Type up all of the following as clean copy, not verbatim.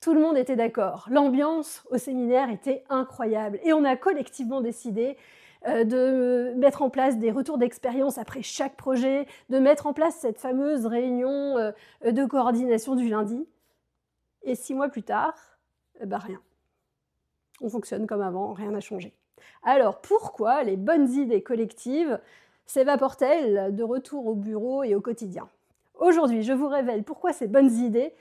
Tout le monde était d'accord. L'ambiance au séminaire était incroyable et on a collectivement décidé de mettre en place des retours d'expérience après chaque projet, de mettre en place cette fameuse réunion de coordination du lundi. Et 6 mois plus tard, rien. On fonctionne comme avant, rien n'a changé. Alors pourquoi les bonnes idées collectives s'évaporent-elles de retour au bureau et au quotidien? Aujourd'hui, je vous révèle pourquoi ces bonnes idées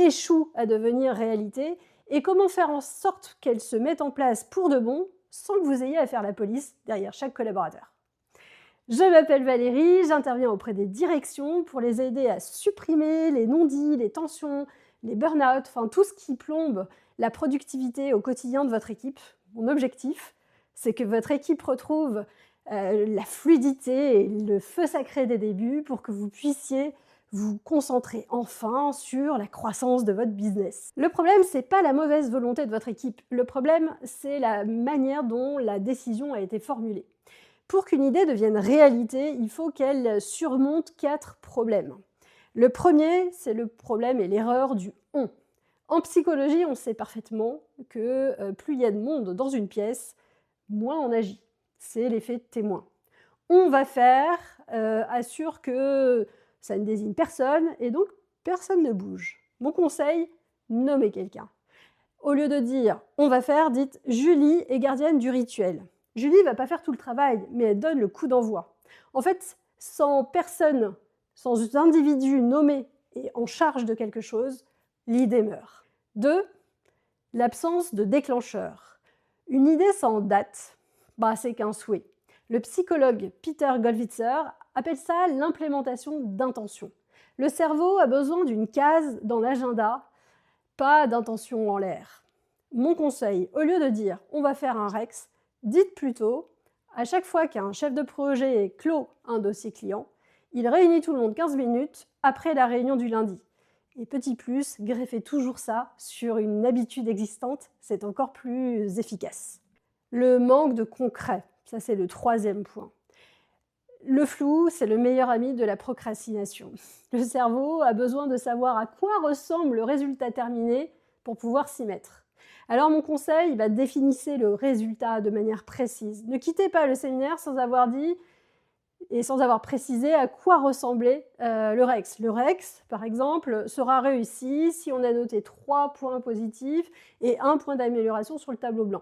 échouent à devenir réalité et comment faire en sorte qu'elles se mettent en place pour de bon sans que vous ayez à faire la police derrière chaque collaborateur. Je m'appelle Valérie, j'interviens auprès des directions pour les aider à supprimer les non-dits, les tensions, les burn-out, enfin tout ce qui plombe la productivité au quotidien de votre équipe. Mon objectif, c'est que votre équipe retrouve la fluidité et le feu sacré des débuts pour que vous puissiez vous concentrer enfin sur la croissance de votre business. Le problème, c'est pas la mauvaise volonté de votre équipe. Le problème, c'est la manière dont la décision a été formulée. Pour qu'une idée devienne réalité, il faut qu'elle surmonte 4 problèmes. Le premier, c'est le problème et l'erreur du « on ». En psychologie, on sait parfaitement que plus il y a de monde dans une pièce, moins on agit. C'est l'effet témoin. On va faire assure que ça ne désigne personne et donc personne ne bouge. Mon conseil, nommez quelqu'un. Au lieu de dire « on va faire », dites « Julie est gardienne du rituel ». Julie ne va pas faire tout le travail, mais elle donne le coup d'envoi. En fait, sans personne, sans individu nommé et en charge de quelque chose, l'idée meurt. 2. L'absence de déclencheur. Une idée sans date, c'est qu'un souhait. Le psychologue Peter Gollwitzer appelle ça l'implémentation d'intention. Le cerveau a besoin d'une case dans l'agenda, pas d'intention en l'air. Mon conseil, au lieu de dire « on va faire un Rex », dites plutôt « à chaque fois qu'un chef de projet clôt un dossier client, il réunit tout le monde 15 minutes après la réunion du lundi ». Et petit plus, greffez toujours ça sur une habitude existante, c'est encore plus efficace. Le manque de concret, ça c'est le 3e point. Le flou, c'est le meilleur ami de la procrastination. Le cerveau a besoin de savoir à quoi ressemble le résultat terminé pour pouvoir s'y mettre. Alors mon conseil, définissez le résultat de manière précise. Ne quittez pas le séminaire sans avoir dit et sans avoir précisé à quoi ressemblait le Rex. Le Rex, par exemple, sera réussi si on a noté 3 points positifs et 1 point d'amélioration sur le tableau blanc.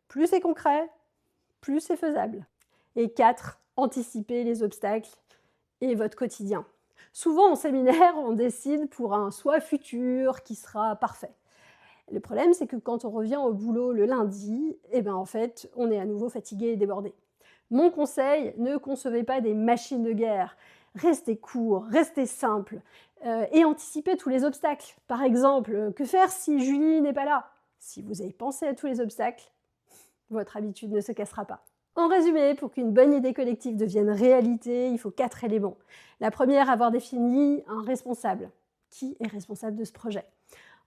Plus c'est concret, plus c'est faisable. Et 4, anticipez les obstacles et votre quotidien. Souvent en séminaire, on décide pour un soi futur qui sera parfait. Le problème, c'est que quand on revient au boulot le lundi, en fait, on est à nouveau fatigué et débordé. Mon conseil, ne concevez pas des machines de guerre. Restez court, restez simple et anticipez tous les obstacles. Par exemple, que faire si Julie n'est pas là? Si vous avez pensé à tous les obstacles, votre habitude ne se cassera pas. En résumé, pour qu'une bonne idée collective devienne réalité, il faut 4 éléments. La première, avoir défini un responsable. Qui est responsable de ce projet?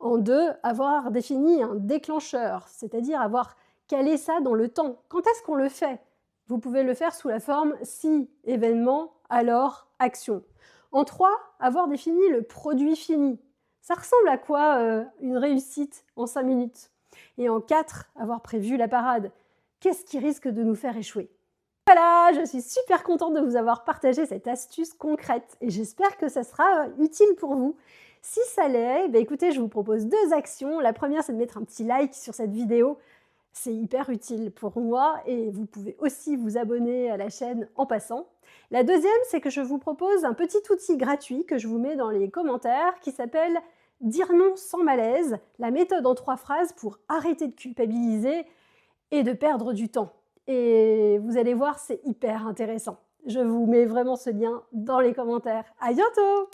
En 2, avoir défini un déclencheur, c'est-à-dire avoir calé ça dans le temps. Quand est-ce qu'on le fait? Vous pouvez le faire sous la forme si événement, alors action. En 3, avoir défini le produit fini. Ça ressemble à quoi une réussite en 5 minutes? Et en 4, avoir prévu la parade. Qu'est-ce qui risque de nous faire échouer? Voilà, je suis super contente de vous avoir partagé cette astuce concrète et j'espère que ça sera utile pour vous. Si ça l'est, écoutez, je vous propose 2 actions. La première, c'est de mettre un petit like sur cette vidéo. C'est hyper utile pour moi et vous pouvez aussi vous abonner à la chaîne en passant. La deuxième, c'est que je vous propose un petit outil gratuit que je vous mets dans les commentaires qui s'appelle « Dire non sans malaise », la méthode en 3 phrases pour arrêter de culpabiliser et de perdre du temps. Et vous allez voir, c'est hyper intéressant. Je vous mets vraiment ce lien dans les commentaires. À bientôt!